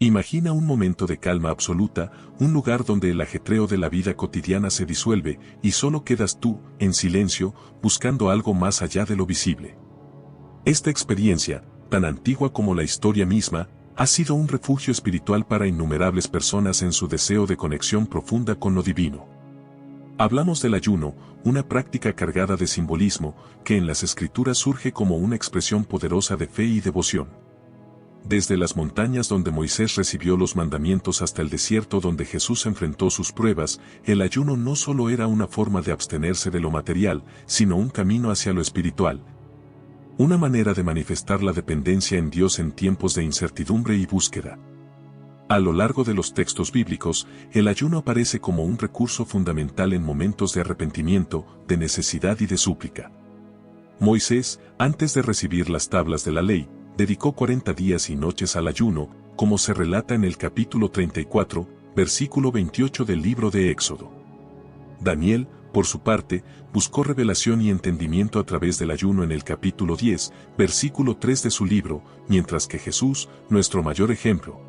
Imagina un momento de calma absoluta, un lugar donde el ajetreo de la vida cotidiana se disuelve y solo quedas tú, en silencio, buscando algo más allá de lo visible. Esta experiencia, tan antigua como la historia misma, ha sido un refugio espiritual para innumerables personas en su deseo de conexión profunda con lo divino. Hablamos del ayuno, una práctica cargada de simbolismo, que en las Escrituras surge como una expresión poderosa de fe y devoción. Desde las montañas donde Moisés recibió los mandamientos hasta el desierto donde Jesús enfrentó sus pruebas, el ayuno no solo era una forma de abstenerse de lo material, sino un camino hacia lo espiritual. Una manera de manifestar la dependencia en Dios en tiempos de incertidumbre y búsqueda. A lo largo de los textos bíblicos, el ayuno aparece como un recurso fundamental en momentos de arrepentimiento, de necesidad y de súplica. Moisés, antes de recibir las tablas de la ley, dedicó 40 días y noches al ayuno, como se relata en el capítulo 34, versículo 28 del libro de Éxodo. Daniel, por su parte, buscó revelación y entendimiento a través del ayuno en el capítulo 10, versículo 3 de su libro, mientras que Jesús, nuestro mayor ejemplo,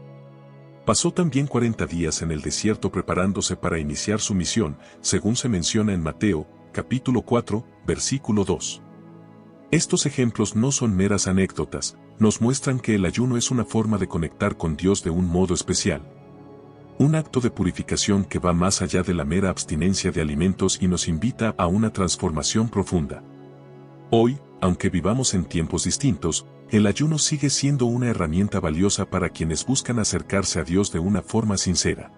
pasó también 40 días en el desierto preparándose para iniciar su misión, según se menciona en Mateo, capítulo 4, versículo 2. Estos ejemplos no son meras anécdotas, nos muestran que el ayuno es una forma de conectar con Dios de un modo especial. Un acto de purificación que va más allá de la mera abstinencia de alimentos y nos invita a una transformación profunda. Hoy, aunque vivamos en tiempos distintos, el ayuno sigue siendo una herramienta valiosa para quienes buscan acercarse a Dios de una forma sincera.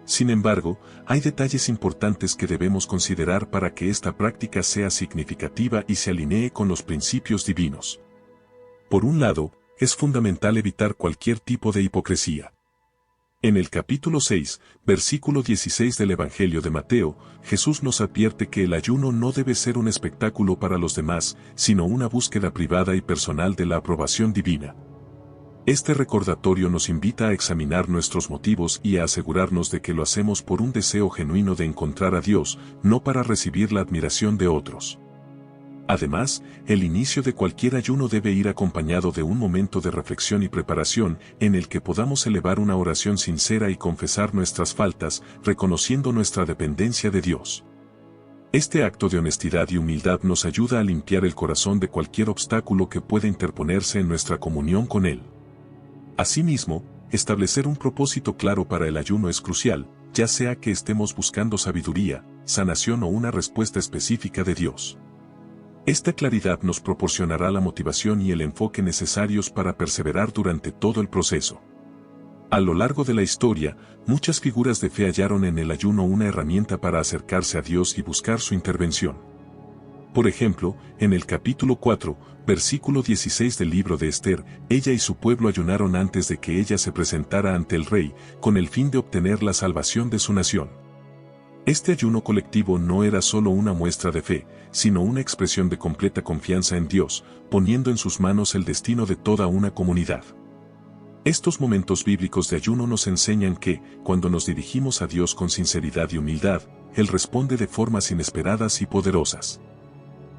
Sin embargo, hay detalles importantes que debemos considerar para que esta práctica sea significativa y se alinee con los principios divinos. Por un lado, es fundamental evitar cualquier tipo de hipocresía. En el capítulo 6, versículo 16 del Evangelio de Mateo, Jesús nos advierte que el ayuno no debe ser un espectáculo para los demás, sino una búsqueda privada y personal de la aprobación divina. Este recordatorio nos invita a examinar nuestros motivos y a asegurarnos de que lo hacemos por un deseo genuino de encontrar a Dios, no para recibir la admiración de otros. Además, el inicio de cualquier ayuno debe ir acompañado de un momento de reflexión y preparación, en el que podamos elevar una oración sincera y confesar nuestras faltas, reconociendo nuestra dependencia de Dios. Este acto de honestidad y humildad nos ayuda a limpiar el corazón de cualquier obstáculo que pueda interponerse en nuestra comunión con Él. Asimismo, establecer un propósito claro para el ayuno es crucial, ya sea que estemos buscando sabiduría, sanación o una respuesta específica de Dios. Esta claridad nos proporcionará la motivación y el enfoque necesarios para perseverar durante todo el proceso. A lo largo de la historia, muchas figuras de fe hallaron en el ayuno una herramienta para acercarse a Dios y buscar su intervención. Por ejemplo, en el capítulo 4, versículo 16 del libro de Esther, ella y su pueblo ayunaron antes de que ella se presentara ante el rey, con el fin de obtener la salvación de su nación. Este ayuno colectivo no era solo una muestra de fe, sino una expresión de completa confianza en Dios, poniendo en sus manos el destino de toda una comunidad. Estos momentos bíblicos de ayuno nos enseñan que, cuando nos dirigimos a Dios con sinceridad y humildad, Él responde de formas inesperadas y poderosas.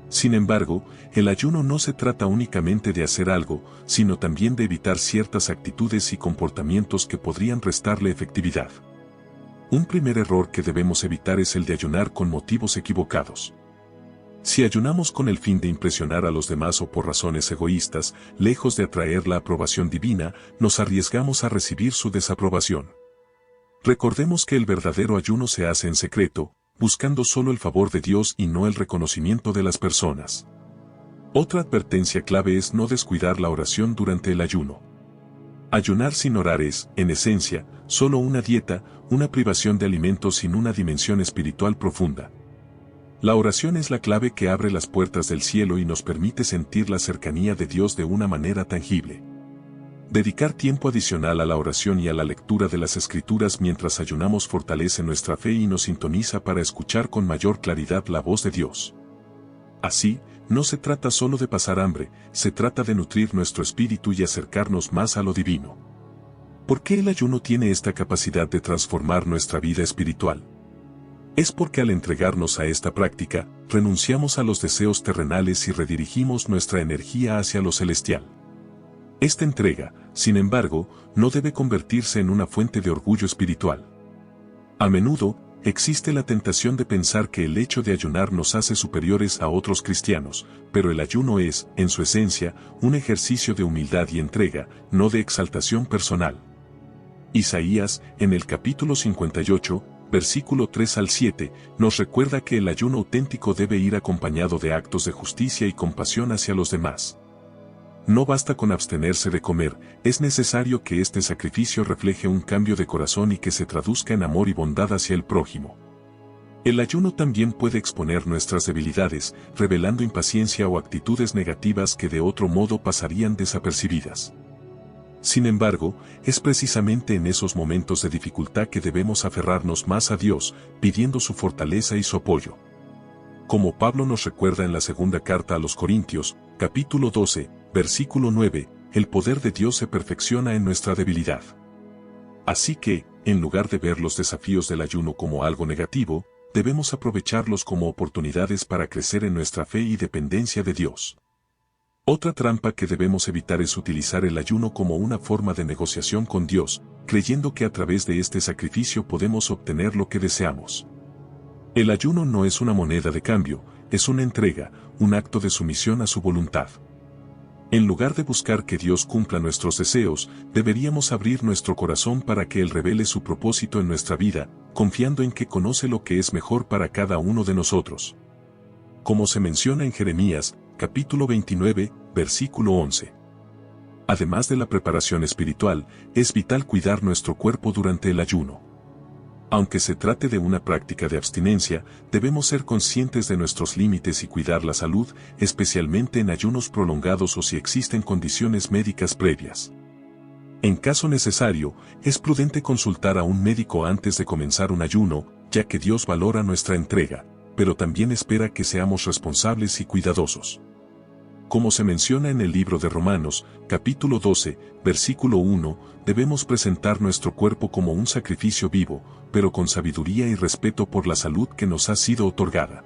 Sin embargo, el ayuno no se trata únicamente de hacer algo, sino también de evitar ciertas actitudes y comportamientos que podrían restarle efectividad. Un primer error que debemos evitar es el de ayunar con motivos equivocados. Si ayunamos con el fin de impresionar a los demás o por razones egoístas, lejos de atraer la aprobación divina, nos arriesgamos a recibir su desaprobación. Recordemos que el verdadero ayuno se hace en secreto, buscando solo el favor de Dios y no el reconocimiento de las personas. Otra advertencia clave es no descuidar la oración durante el ayuno. Ayunar sin orar es, en esencia, solo una dieta, una privación de alimentos sin una dimensión espiritual profunda. La oración es la clave que abre las puertas del cielo y nos permite sentir la cercanía de Dios de una manera tangible. Dedicar tiempo adicional a la oración y a la lectura de las Escrituras mientras ayunamos fortalece nuestra fe y nos sintoniza para escuchar con mayor claridad la voz de Dios. Así, no se trata solo de pasar hambre, se trata de nutrir nuestro espíritu y acercarnos más a lo divino. ¿Por qué el ayuno tiene esta capacidad de transformar nuestra vida espiritual? Es porque al entregarnos a esta práctica, renunciamos a los deseos terrenales y redirigimos nuestra energía hacia lo celestial. Esta entrega, sin embargo, no debe convertirse en una fuente de orgullo espiritual. A menudo, existe la tentación de pensar que el hecho de ayunar nos hace superiores a otros cristianos, pero el ayuno es, en su esencia, un ejercicio de humildad y entrega, no de exaltación personal. Isaías, en el capítulo 58, versículo 3 al 7, nos recuerda que el ayuno auténtico debe ir acompañado de actos de justicia y compasión hacia los demás. No basta con abstenerse de comer, es necesario que este sacrificio refleje un cambio de corazón y que se traduzca en amor y bondad hacia el prójimo. El ayuno también puede exponer nuestras debilidades, revelando impaciencia o actitudes negativas que de otro modo pasarían desapercibidas. Sin embargo, es precisamente en esos momentos de dificultad que debemos aferrarnos más a Dios, pidiendo su fortaleza y su apoyo. Como Pablo nos recuerda en la segunda carta a los Corintios, capítulo 12, versículo 9, el poder de Dios se perfecciona en nuestra debilidad. Así que, en lugar de ver los desafíos del ayuno como algo negativo, debemos aprovecharlos como oportunidades para crecer en nuestra fe y dependencia de Dios. Otra trampa que debemos evitar es utilizar el ayuno como una forma de negociación con Dios, creyendo que a través de este sacrificio podemos obtener lo que deseamos. El ayuno no es una moneda de cambio, es una entrega, un acto de sumisión a su voluntad. En lugar de buscar que Dios cumpla nuestros deseos, deberíamos abrir nuestro corazón para que Él revele su propósito en nuestra vida, confiando en que conoce lo que es mejor para cada uno de nosotros. Como se menciona en Jeremías, capítulo 29, versículo 11. Además de la preparación espiritual, es vital cuidar nuestro cuerpo durante el ayuno. Aunque se trate de una práctica de abstinencia, debemos ser conscientes de nuestros límites y cuidar la salud, especialmente en ayunos prolongados o si existen condiciones médicas previas. En caso necesario, es prudente consultar a un médico antes de comenzar un ayuno, ya que Dios valora nuestra entrega, pero también espera que seamos responsables y cuidadosos. Como se menciona en el libro de Romanos, capítulo 12, versículo 1, debemos presentar nuestro cuerpo como un sacrificio vivo, pero con sabiduría y respeto por la salud que nos ha sido otorgada.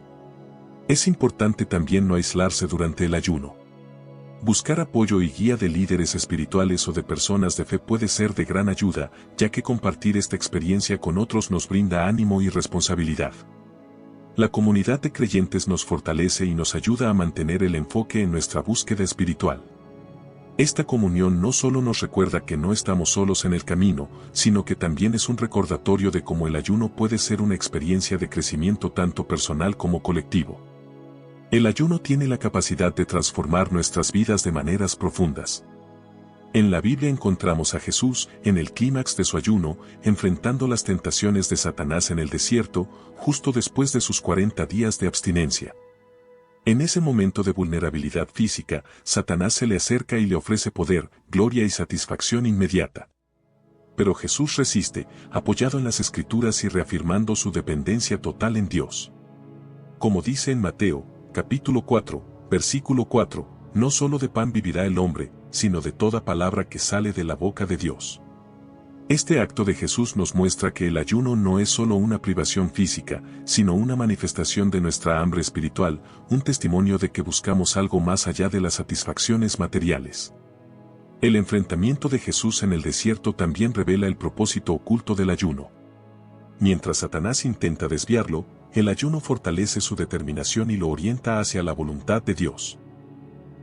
Es importante también no aislarse durante el ayuno. Buscar apoyo y guía de líderes espirituales o de personas de fe puede ser de gran ayuda, ya que compartir esta experiencia con otros nos brinda ánimo y responsabilidad. La comunidad de creyentes nos fortalece y nos ayuda a mantener el enfoque en nuestra búsqueda espiritual. Esta comunión no solo nos recuerda que no estamos solos en el camino, sino que también es un recordatorio de cómo el ayuno puede ser una experiencia de crecimiento tanto personal como colectivo. El ayuno tiene la capacidad de transformar nuestras vidas de maneras profundas. En la Biblia encontramos a Jesús, en el clímax de su ayuno, enfrentando las tentaciones de Satanás en el desierto, justo después de sus 40 días de abstinencia. En ese momento de vulnerabilidad física, Satanás se le acerca y le ofrece poder, gloria y satisfacción inmediata. Pero Jesús resiste, apoyado en las Escrituras y reafirmando su dependencia total en Dios. Como dice en Mateo, capítulo 4, versículo 4, no solo de pan vivirá el hombre, sino de toda palabra que sale de la boca de Dios. Este acto de Jesús nos muestra que el ayuno no es solo una privación física, sino una manifestación de nuestra hambre espiritual, un testimonio de que buscamos algo más allá de las satisfacciones materiales. El enfrentamiento de Jesús en el desierto también revela el propósito oculto del ayuno. Mientras Satanás intenta desviarlo, el ayuno fortalece su determinación y lo orienta hacia la voluntad de Dios.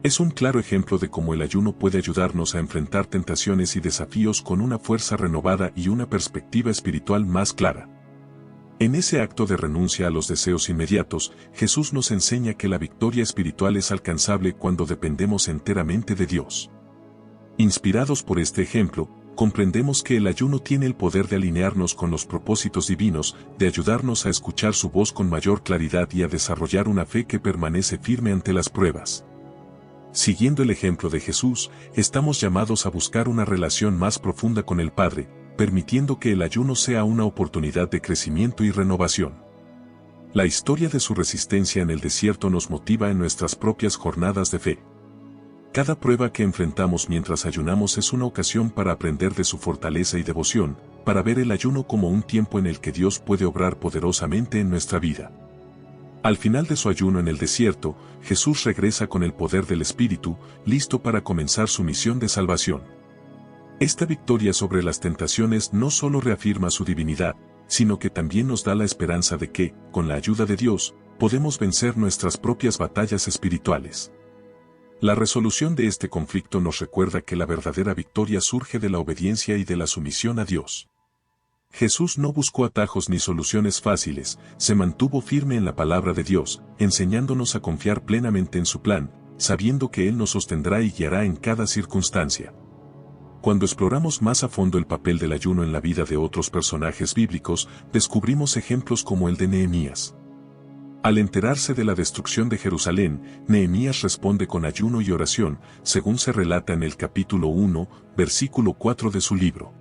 Es un claro ejemplo de cómo el ayuno puede ayudarnos a enfrentar tentaciones y desafíos con una fuerza renovada y una perspectiva espiritual más clara. En ese acto de renuncia a los deseos inmediatos, Jesús nos enseña que la victoria espiritual es alcanzable cuando dependemos enteramente de Dios. Inspirados por este ejemplo, comprendemos que el ayuno tiene el poder de alinearnos con los propósitos divinos, de ayudarnos a escuchar su voz con mayor claridad y a desarrollar una fe que permanece firme ante las pruebas. Siguiendo el ejemplo de Jesús, estamos llamados a buscar una relación más profunda con el Padre, permitiendo que el ayuno sea una oportunidad de crecimiento y renovación. La historia de su resistencia en el desierto nos motiva en nuestras propias jornadas de fe. Cada prueba que enfrentamos mientras ayunamos es una ocasión para aprender de su fortaleza y devoción, para ver el ayuno como un tiempo en el que Dios puede obrar poderosamente en nuestra vida. Al final de su ayuno en el desierto, Jesús regresa con el poder del Espíritu, listo para comenzar su misión de salvación. Esta victoria sobre las tentaciones no solo reafirma su divinidad, sino que también nos da la esperanza de que, con la ayuda de Dios, podemos vencer nuestras propias batallas espirituales. La resolución de este conflicto nos recuerda que la verdadera victoria surge de la obediencia y de la sumisión a Dios. Jesús no buscó atajos ni soluciones fáciles, se mantuvo firme en la palabra de Dios, enseñándonos a confiar plenamente en su plan, sabiendo que Él nos sostendrá y guiará en cada circunstancia. Cuando exploramos más a fondo el papel del ayuno en la vida de otros personajes bíblicos, descubrimos ejemplos como el de Nehemías. Al enterarse de la destrucción de Jerusalén, Nehemías responde con ayuno y oración, según se relata en el capítulo 1, versículo 4 de su libro.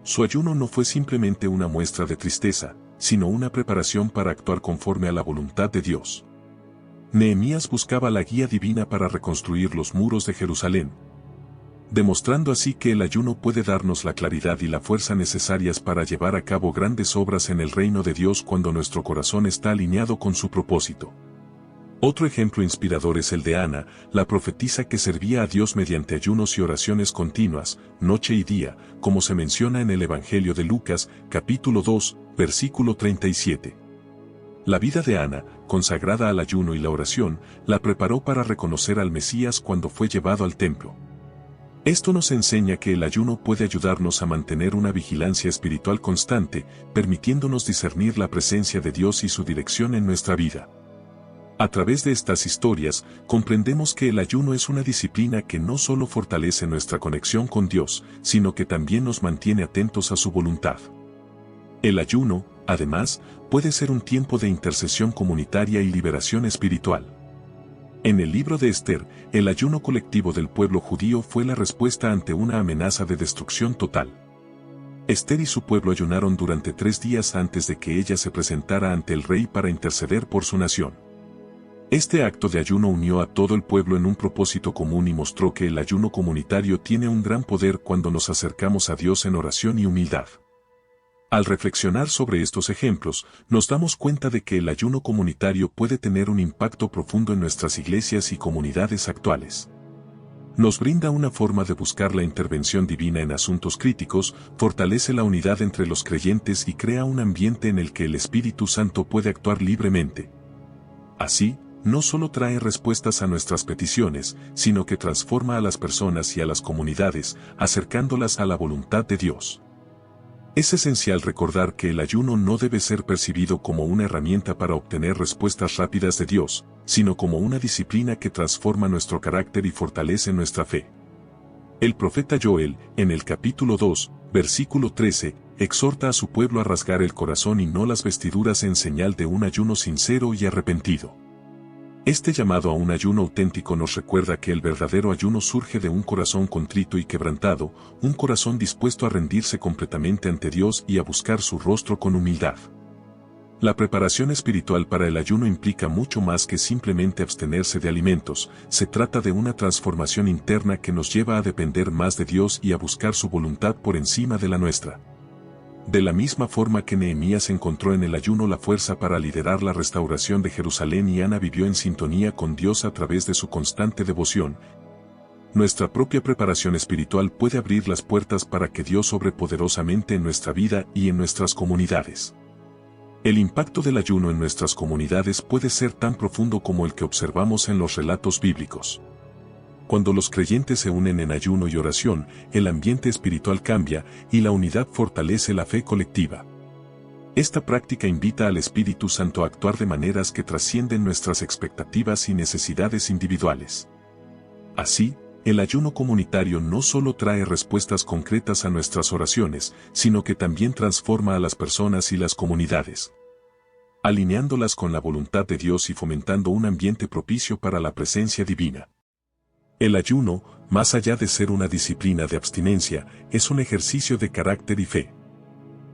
Su ayuno no fue simplemente una muestra de tristeza, sino una preparación para actuar conforme a la voluntad de Dios. Nehemías buscaba la guía divina para reconstruir los muros de Jerusalén, demostrando así que el ayuno puede darnos la claridad y la fuerza necesarias para llevar a cabo grandes obras en el reino de Dios cuando nuestro corazón está alineado con su propósito. Otro ejemplo inspirador es el de Ana, la profetisa que servía a Dios mediante ayunos y oraciones continuas, noche y día, como se menciona en el Evangelio de Lucas, capítulo 2, versículo 37. La vida de Ana, consagrada al ayuno y la oración, la preparó para reconocer al Mesías cuando fue llevado al templo. Esto nos enseña que el ayuno puede ayudarnos a mantener una vigilancia espiritual constante, permitiéndonos discernir la presencia de Dios y su dirección en nuestra vida. A través de estas historias, comprendemos que el ayuno es una disciplina que no solo fortalece nuestra conexión con Dios, sino que también nos mantiene atentos a su voluntad. El ayuno, además, puede ser un tiempo de intercesión comunitaria y liberación espiritual. En el libro de Esther, el ayuno colectivo del pueblo judío fue la respuesta ante una amenaza de destrucción total. Esther y su pueblo ayunaron durante 3 días antes de que ella se presentara ante el rey para interceder por su nación. Este acto de ayuno unió a todo el pueblo en un propósito común y mostró que el ayuno comunitario tiene un gran poder cuando nos acercamos a Dios en oración y humildad. Al reflexionar sobre estos ejemplos, nos damos cuenta de que el ayuno comunitario puede tener un impacto profundo en nuestras iglesias y comunidades actuales. Nos brinda una forma de buscar la intervención divina en asuntos críticos, fortalece la unidad entre los creyentes y crea un ambiente en el que el Espíritu Santo puede actuar libremente. Así, no solo trae respuestas a nuestras peticiones, sino que transforma a las personas y a las comunidades, acercándolas a la voluntad de Dios. Es esencial recordar que el ayuno no debe ser percibido como una herramienta para obtener respuestas rápidas de Dios, sino como una disciplina que transforma nuestro carácter y fortalece nuestra fe. El profeta Joel, en el capítulo 2, versículo 13, exhorta a su pueblo a rasgar el corazón y no las vestiduras en señal de un ayuno sincero y arrepentido. Este llamado a un ayuno auténtico nos recuerda que el verdadero ayuno surge de un corazón contrito y quebrantado, un corazón dispuesto a rendirse completamente ante Dios y a buscar su rostro con humildad. La preparación espiritual para el ayuno implica mucho más que simplemente abstenerse de alimentos, se trata de una transformación interna que nos lleva a depender más de Dios y a buscar su voluntad por encima de la nuestra. De la misma forma que Nehemías encontró en el ayuno la fuerza para liderar la restauración de Jerusalén y Ana vivió en sintonía con Dios a través de su constante devoción, nuestra propia preparación espiritual puede abrir las puertas para que Dios obre poderosamente en nuestra vida y en nuestras comunidades. El impacto del ayuno en nuestras comunidades puede ser tan profundo como el que observamos en los relatos bíblicos. Cuando los creyentes se unen en ayuno y oración, el ambiente espiritual cambia y la unidad fortalece la fe colectiva. Esta práctica invita al Espíritu Santo a actuar de maneras que trascienden nuestras expectativas y necesidades individuales. Así, el ayuno comunitario no solo trae respuestas concretas a nuestras oraciones, sino que también transforma a las personas y las comunidades, alineándolas con la voluntad de Dios y fomentando un ambiente propicio para la presencia divina. El ayuno, más allá de ser una disciplina de abstinencia, es un ejercicio de carácter y fe.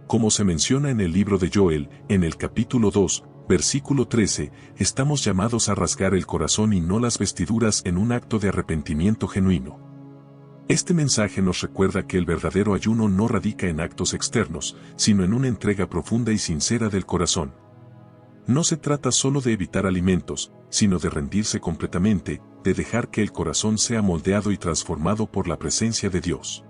Como se menciona en el libro de Joel, en el capítulo 2, versículo 13, estamos llamados a rasgar el corazón y no las vestiduras en un acto de arrepentimiento genuino. Este mensaje nos recuerda que el verdadero ayuno no radica en actos externos, sino en una entrega profunda y sincera del corazón. No se trata solo de evitar alimentos, sino de rendirse completamente, de dejar que el corazón sea moldeado y transformado por la presencia de Dios.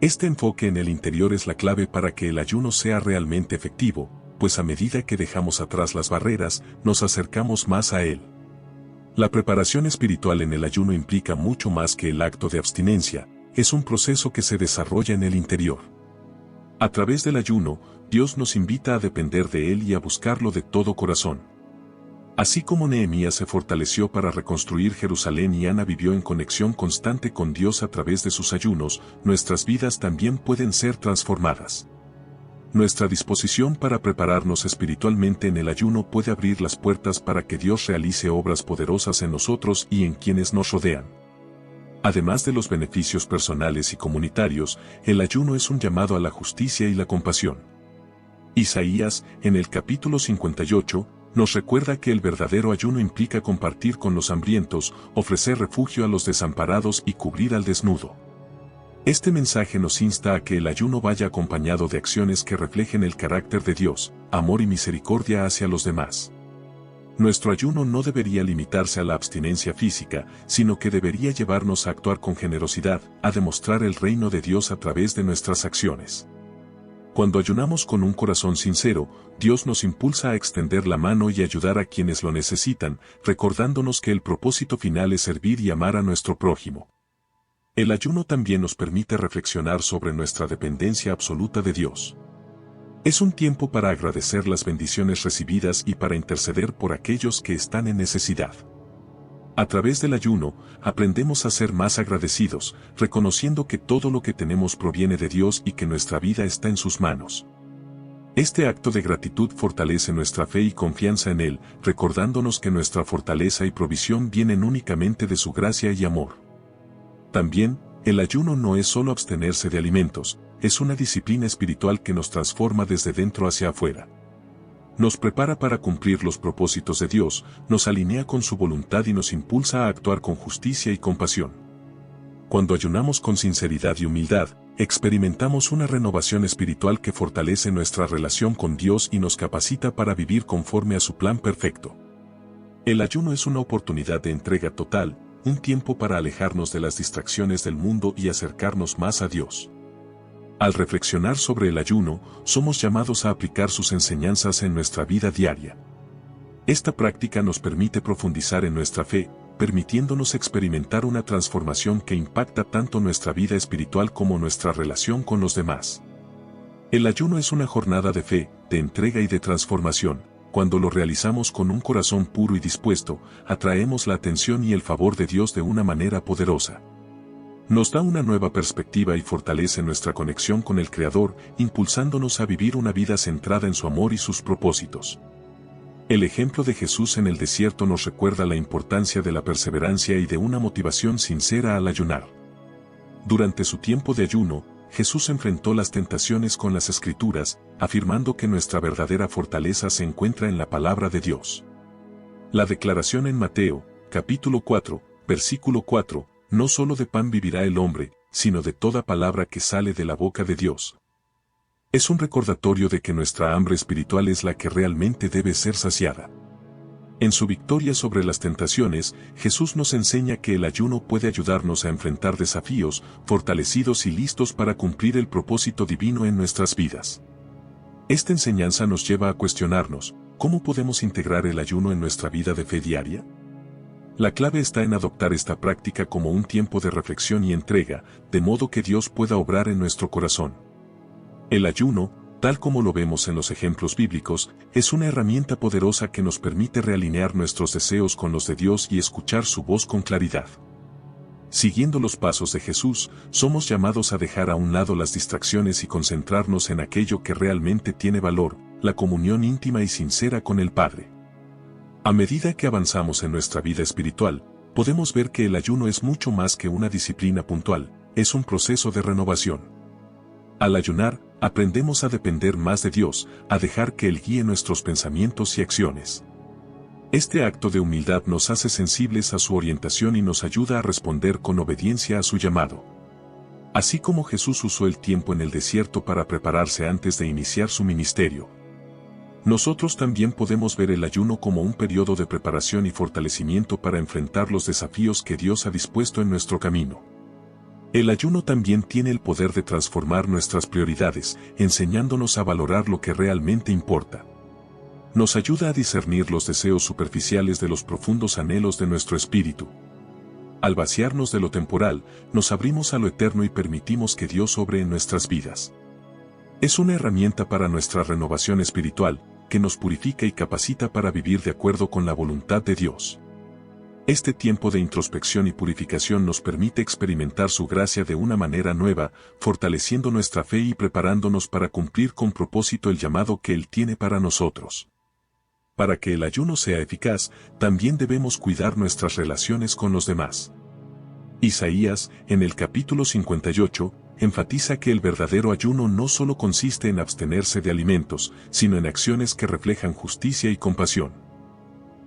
Este enfoque en el interior es la clave para que el ayuno sea realmente efectivo, pues a medida que dejamos atrás las barreras, nos acercamos más a Él. La preparación espiritual en el ayuno implica mucho más que el acto de abstinencia, es un proceso que se desarrolla en el interior. A través del ayuno, Dios nos invita a depender de Él y a buscarlo de todo corazón. Así como Nehemías se fortaleció para reconstruir Jerusalén y Ana vivió en conexión constante con Dios a través de sus ayunos, nuestras vidas también pueden ser transformadas. Nuestra disposición para prepararnos espiritualmente en el ayuno puede abrir las puertas para que Dios realice obras poderosas en nosotros y en quienes nos rodean. Además de los beneficios personales y comunitarios, el ayuno es un llamado a la justicia y la compasión. Isaías, en el capítulo 58, nos recuerda que el verdadero ayuno implica compartir con los hambrientos, ofrecer refugio a los desamparados y cubrir al desnudo. Este mensaje nos insta a que el ayuno vaya acompañado de acciones que reflejen el carácter de Dios, amor y misericordia hacia los demás. Nuestro ayuno no debería limitarse a la abstinencia física, sino que debería llevarnos a actuar con generosidad, a demostrar el reino de Dios a través de nuestras acciones. Cuando ayunamos con un corazón sincero, Dios nos impulsa a extender la mano y ayudar a quienes lo necesitan, recordándonos que el propósito final es servir y amar a nuestro prójimo. El ayuno también nos permite reflexionar sobre nuestra dependencia absoluta de Dios. Es un tiempo para agradecer las bendiciones recibidas y para interceder por aquellos que están en necesidad. A través del ayuno, aprendemos a ser más agradecidos, reconociendo que todo lo que tenemos proviene de Dios y que nuestra vida está en sus manos. Este acto de gratitud fortalece nuestra fe y confianza en Él, recordándonos que nuestra fortaleza y provisión vienen únicamente de su gracia y amor. También, el ayuno no es solo abstenerse de alimentos, es una disciplina espiritual que nos transforma desde dentro hacia afuera. Nos prepara para cumplir los propósitos de Dios, nos alinea con su voluntad y nos impulsa a actuar con justicia y compasión. Cuando ayunamos con sinceridad y humildad, experimentamos una renovación espiritual que fortalece nuestra relación con Dios y nos capacita para vivir conforme a su plan perfecto. El ayuno es una oportunidad de entrega total, un tiempo para alejarnos de las distracciones del mundo y acercarnos más a Dios. Al reflexionar sobre el ayuno, somos llamados a aplicar sus enseñanzas en nuestra vida diaria. Esta práctica nos permite profundizar en nuestra fe, permitiéndonos experimentar una transformación que impacta tanto nuestra vida espiritual como nuestra relación con los demás. El ayuno es una jornada de fe, de entrega y de transformación. Cuando lo realizamos con un corazón puro y dispuesto, atraemos la atención y el favor de Dios de una manera poderosa. Nos da una nueva perspectiva y fortalece nuestra conexión con el Creador, impulsándonos a vivir una vida centrada en su amor y sus propósitos. El ejemplo de Jesús en el desierto nos recuerda la importancia de la perseverancia y de una motivación sincera al ayunar. Durante su tiempo de ayuno, Jesús enfrentó las tentaciones con las Escrituras, afirmando que nuestra verdadera fortaleza se encuentra en la palabra de Dios. La declaración en Mateo, capítulo 4, versículo 4, no solo de pan vivirá el hombre, sino de toda palabra que sale de la boca de Dios. Es un recordatorio de que nuestra hambre espiritual es la que realmente debe ser saciada. En su victoria sobre las tentaciones, Jesús nos enseña que el ayuno puede ayudarnos a enfrentar desafíos, fortalecidos y listos para cumplir el propósito divino en nuestras vidas. Esta enseñanza nos lleva a cuestionarnos, ¿cómo podemos integrar el ayuno en nuestra vida de fe diaria? La clave está en adoptar esta práctica como un tiempo de reflexión y entrega, de modo que Dios pueda obrar en nuestro corazón. El ayuno, tal como lo vemos en los ejemplos bíblicos, es una herramienta poderosa que nos permite realinear nuestros deseos con los de Dios y escuchar su voz con claridad. Siguiendo los pasos de Jesús, somos llamados a dejar a un lado las distracciones y concentrarnos en aquello que realmente tiene valor, la comunión íntima y sincera con el Padre. A medida que avanzamos en nuestra vida espiritual, podemos ver que el ayuno es mucho más que una disciplina puntual, es un proceso de renovación. Al ayunar, aprendemos a depender más de Dios, a dejar que Él guíe nuestros pensamientos y acciones. Este acto de humildad nos hace sensibles a su orientación y nos ayuda a responder con obediencia a su llamado. Así como Jesús usó el tiempo en el desierto para prepararse antes de iniciar su ministerio. Nosotros también podemos ver el ayuno como un periodo de preparación y fortalecimiento para enfrentar los desafíos que Dios ha dispuesto en nuestro camino. El ayuno también tiene el poder de transformar nuestras prioridades, enseñándonos a valorar lo que realmente importa. Nos ayuda a discernir los deseos superficiales de los profundos anhelos de nuestro espíritu. Al vaciarnos de lo temporal, nos abrimos a lo eterno y permitimos que Dios obre en nuestras vidas. Es una herramienta para nuestra renovación espiritual, que nos purifica y capacita para vivir de acuerdo con la voluntad de Dios. Este tiempo de introspección y purificación nos permite experimentar su gracia de una manera nueva, fortaleciendo nuestra fe y preparándonos para cumplir con propósito el llamado que Él tiene para nosotros. Para que el ayuno sea eficaz, también debemos cuidar nuestras relaciones con los demás. Isaías, en el capítulo 58, enfatiza que el verdadero ayuno no solo consiste en abstenerse de alimentos, sino en acciones que reflejan justicia y compasión.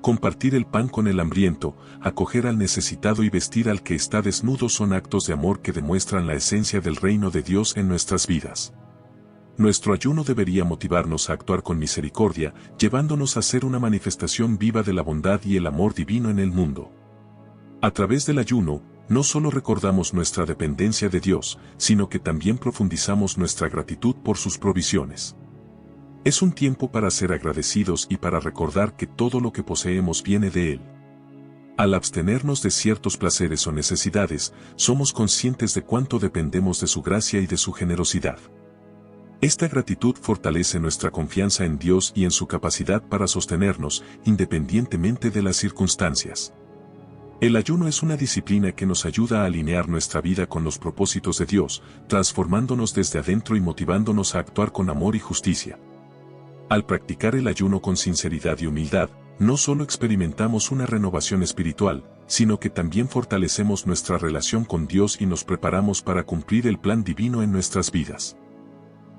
Compartir el pan con el hambriento, acoger al necesitado y vestir al que está desnudo son actos de amor que demuestran la esencia del reino de Dios en nuestras vidas. Nuestro ayuno debería motivarnos a actuar con misericordia, llevándonos a ser una manifestación viva de la bondad y el amor divino en el mundo. A través del ayuno, no solo recordamos nuestra dependencia de Dios, sino que también profundizamos nuestra gratitud por sus provisiones. Es un tiempo para ser agradecidos y para recordar que todo lo que poseemos viene de Él. Al abstenernos de ciertos placeres o necesidades, somos conscientes de cuánto dependemos de su gracia y de su generosidad. Esta gratitud fortalece nuestra confianza en Dios y en su capacidad para sostenernos, independientemente de las circunstancias. El ayuno es una disciplina que nos ayuda a alinear nuestra vida con los propósitos de Dios, transformándonos desde adentro y motivándonos a actuar con amor y justicia. Al practicar el ayuno con sinceridad y humildad, no solo experimentamos una renovación espiritual, sino que también fortalecemos nuestra relación con Dios y nos preparamos para cumplir el plan divino en nuestras vidas.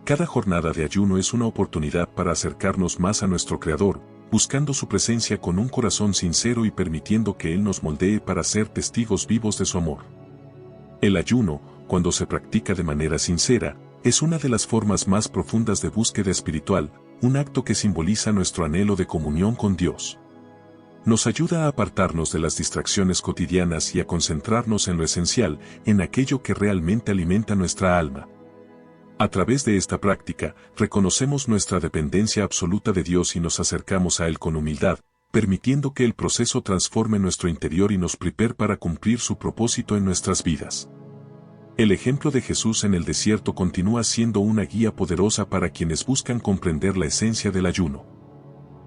Cada jornada de ayuno es una oportunidad para acercarnos más a nuestro Creador, buscando su presencia con un corazón sincero y permitiendo que Él nos moldee para ser testigos vivos de su amor. El ayuno, cuando se practica de manera sincera, es una de las formas más profundas de búsqueda espiritual, un acto que simboliza nuestro anhelo de comunión con Dios. Nos ayuda a apartarnos de las distracciones cotidianas y a concentrarnos en lo esencial, en aquello que realmente alimenta nuestra alma. A través de esta práctica, reconocemos nuestra dependencia absoluta de Dios y nos acercamos a Él con humildad, permitiendo que el proceso transforme nuestro interior y nos prepare para cumplir su propósito en nuestras vidas. El ejemplo de Jesús en el desierto continúa siendo una guía poderosa para quienes buscan comprender la esencia del ayuno.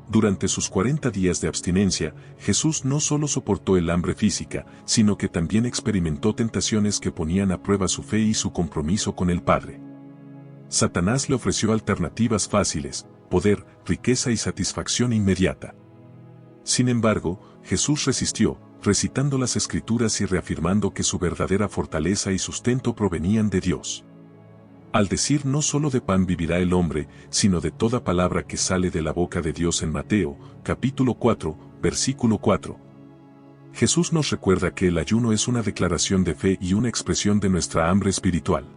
Durante sus 40 días de abstinencia, Jesús no solo soportó el hambre física, sino que también experimentó tentaciones que ponían a prueba su fe y su compromiso con el Padre. Satanás le ofreció alternativas fáciles, poder, riqueza y satisfacción inmediata. Sin embargo, Jesús resistió, recitando las Escrituras y reafirmando que su verdadera fortaleza y sustento provenían de Dios. Al decir no solo de pan vivirá el hombre, sino de toda palabra que sale de la boca de Dios en Mateo, capítulo 4, versículo 4. Jesús nos recuerda que el ayuno es una declaración de fe y una expresión de nuestra hambre espiritual.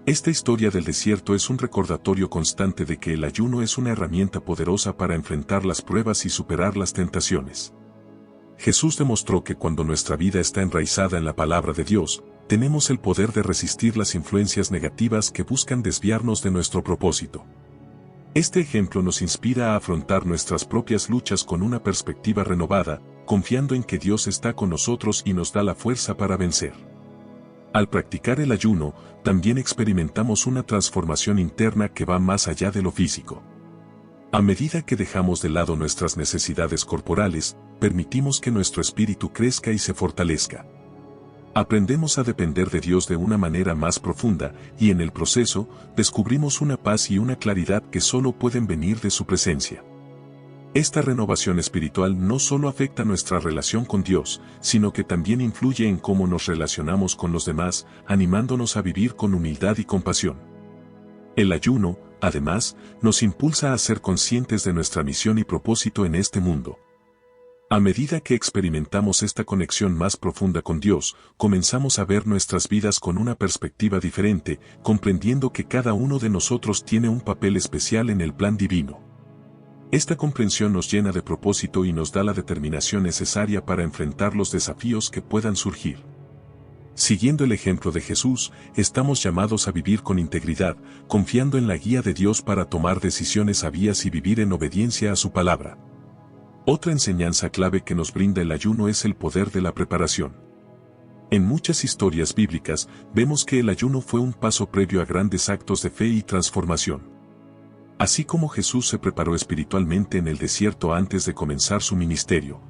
Esta historia del desierto es un recordatorio constante de que el ayuno es una herramienta poderosa para enfrentar las pruebas y superar las tentaciones. Jesús demostró que cuando nuestra vida está enraizada en la palabra de Dios, tenemos el poder de resistir las influencias negativas que buscan desviarnos de nuestro propósito. Este ejemplo nos inspira a afrontar nuestras propias luchas con una perspectiva renovada, confiando en que Dios está con nosotros y nos da la fuerza para vencer. Al practicar el ayuno, también experimentamos una transformación interna que va más allá de lo físico. A medida que dejamos de lado nuestras necesidades corporales, permitimos que nuestro espíritu crezca y se fortalezca. Aprendemos a depender de Dios de una manera más profunda, y en el proceso, descubrimos una paz y una claridad que solo pueden venir de su presencia. Esta renovación espiritual no solo afecta nuestra relación con Dios, sino que también influye en cómo nos relacionamos con los demás, animándonos a vivir con humildad y compasión. El ayuno, además, nos impulsa a ser conscientes de nuestra misión y propósito en este mundo. A medida que experimentamos esta conexión más profunda con Dios, comenzamos a ver nuestras vidas con una perspectiva diferente, comprendiendo que cada uno de nosotros tiene un papel especial en el plan divino. Esta comprensión nos llena de propósito y nos da la determinación necesaria para enfrentar los desafíos que puedan surgir. Siguiendo el ejemplo de Jesús, estamos llamados a vivir con integridad, confiando en la guía de Dios para tomar decisiones sabias y vivir en obediencia a su palabra. Otra enseñanza clave que nos brinda el ayuno es el poder de la preparación. En muchas historias bíblicas, vemos que el ayuno fue un paso previo a grandes actos de fe y transformación. Así como Jesús se preparó espiritualmente en el desierto antes de comenzar su ministerio,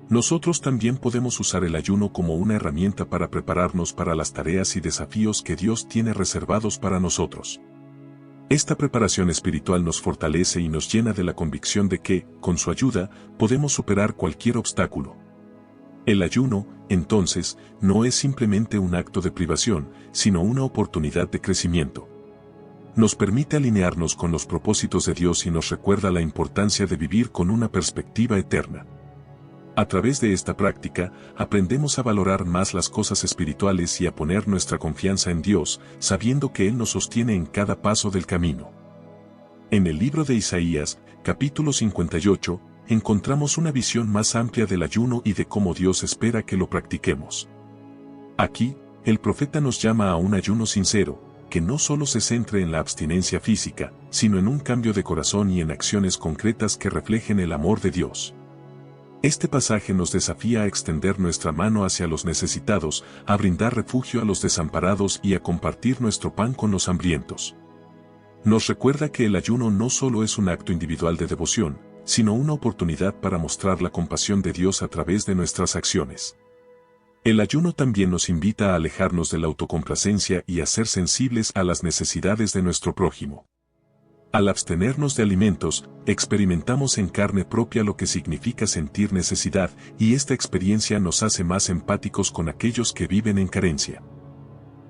nosotros también podemos usar el ayuno como una herramienta para prepararnos para las tareas y desafíos que Dios tiene reservados para nosotros. Esta preparación espiritual nos fortalece y nos llena de la convicción de que, con su ayuda, podemos superar cualquier obstáculo. El ayuno, entonces, no es simplemente un acto de privación, sino una oportunidad de crecimiento. Nos permite alinearnos con los propósitos de Dios y nos recuerda la importancia de vivir con una perspectiva eterna. A través de esta práctica, aprendemos a valorar más las cosas espirituales y a poner nuestra confianza en Dios, sabiendo que Él nos sostiene en cada paso del camino. En el libro de Isaías, capítulo 58, encontramos una visión más amplia del ayuno y de cómo Dios espera que lo practiquemos. Aquí, el profeta nos llama a un ayuno sincero, que no solo se centre en la abstinencia física, sino en un cambio de corazón y en acciones concretas que reflejen el amor de Dios. Este pasaje nos desafía a extender nuestra mano hacia los necesitados, a brindar refugio a los desamparados y a compartir nuestro pan con los hambrientos. Nos recuerda que el ayuno no solo es un acto individual de devoción, sino una oportunidad para mostrar la compasión de Dios a través de nuestras acciones. El ayuno también nos invita a alejarnos de la autocomplacencia y a ser sensibles a las necesidades de nuestro prójimo. Al abstenernos de alimentos, experimentamos en carne propia lo que significa sentir necesidad, y esta experiencia nos hace más empáticos con aquellos que viven en carencia.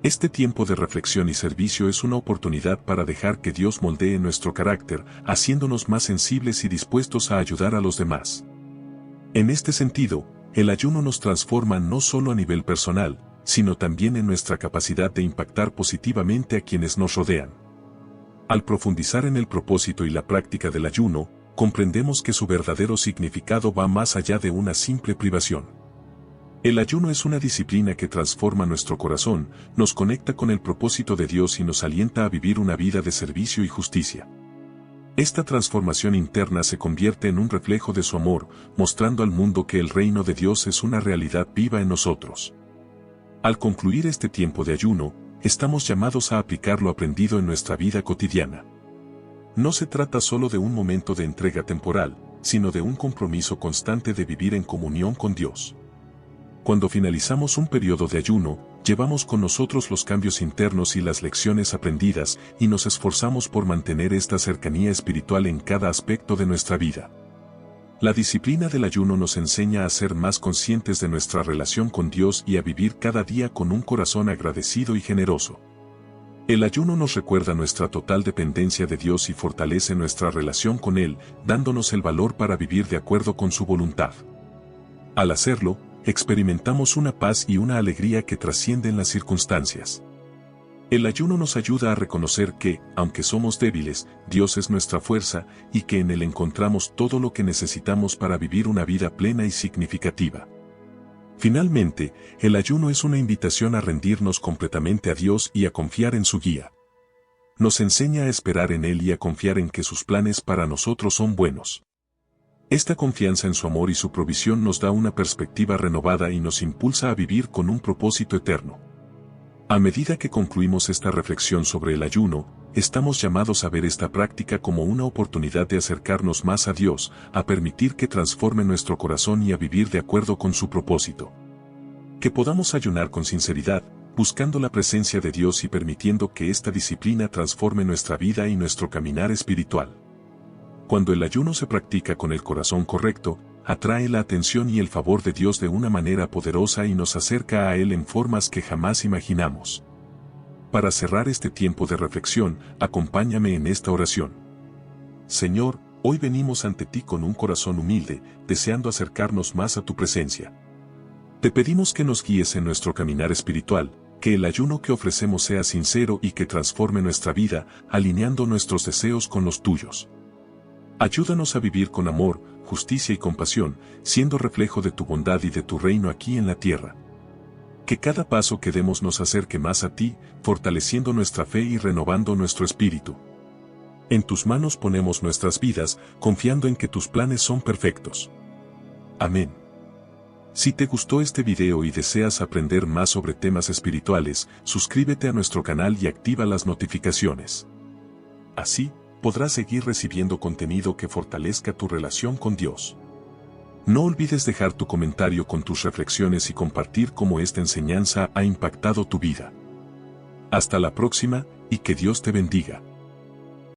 Este tiempo de reflexión y servicio es una oportunidad para dejar que Dios moldee nuestro carácter, haciéndonos más sensibles y dispuestos a ayudar a los demás. En este sentido, el ayuno nos transforma no solo a nivel personal, sino también en nuestra capacidad de impactar positivamente a quienes nos rodean. Al profundizar en el propósito y la práctica del ayuno, comprendemos que su verdadero significado va más allá de una simple privación. El ayuno es una disciplina que transforma nuestro corazón, nos conecta con el propósito de Dios y nos alienta a vivir una vida de servicio y justicia. Esta transformación interna se convierte en un reflejo de su amor, mostrando al mundo que el reino de Dios es una realidad viva en nosotros. Al concluir este tiempo de ayuno, estamos llamados a aplicar lo aprendido en nuestra vida cotidiana. No se trata solo de un momento de entrega temporal, sino de un compromiso constante de vivir en comunión con Dios. Cuando finalizamos un periodo de ayuno, llevamos con nosotros los cambios internos y las lecciones aprendidas, y nos esforzamos por mantener esta cercanía espiritual en cada aspecto de nuestra vida. La disciplina del ayuno nos enseña a ser más conscientes de nuestra relación con Dios y a vivir cada día con un corazón agradecido y generoso. El ayuno nos recuerda nuestra total dependencia de Dios y fortalece nuestra relación con Él, dándonos el valor para vivir de acuerdo con su voluntad. Al hacerlo, experimentamos una paz y una alegría que trascienden las circunstancias. El ayuno nos ayuda a reconocer que, aunque somos débiles, Dios es nuestra fuerza y que en Él encontramos todo lo que necesitamos para vivir una vida plena y significativa. Finalmente, el ayuno es una invitación a rendirnos completamente a Dios y a confiar en su guía. Nos enseña a esperar en Él y a confiar en que sus planes para nosotros son buenos. Esta confianza en su amor y su provisión nos da una perspectiva renovada y nos impulsa a vivir con un propósito eterno. A medida que concluimos esta reflexión sobre el ayuno, estamos llamados a ver esta práctica como una oportunidad de acercarnos más a Dios, a permitir que transforme nuestro corazón y a vivir de acuerdo con su propósito. Que podamos ayunar con sinceridad, buscando la presencia de Dios y permitiendo que esta disciplina transforme nuestra vida y nuestro caminar espiritual. Cuando el ayuno se practica con el corazón correcto, atrae la atención y el favor de Dios de una manera poderosa y nos acerca a Él en formas que jamás imaginamos. Para cerrar este tiempo de reflexión, acompáñame en esta oración. Señor, hoy venimos ante ti con un corazón humilde, deseando acercarnos más a tu presencia. Te pedimos que nos guíes en nuestro caminar espiritual, que el ayuno que ofrecemos sea sincero y que transforme nuestra vida, alineando nuestros deseos con los tuyos. Ayúdanos a vivir con amor, justicia y compasión, siendo reflejo de tu bondad y de tu reino aquí en la tierra. Que cada paso que demos nos acerque más a ti, fortaleciendo nuestra fe y renovando nuestro espíritu. En tus manos ponemos nuestras vidas, confiando en que tus planes son perfectos. Amén. Si te gustó este video y deseas aprender más sobre temas espirituales, suscríbete a nuestro canal y activa las notificaciones. Así, podrás seguir recibiendo contenido que fortalezca tu relación con Dios. No olvides dejar tu comentario con tus reflexiones y compartir cómo esta enseñanza ha impactado tu vida. Hasta la próxima, y que Dios te bendiga.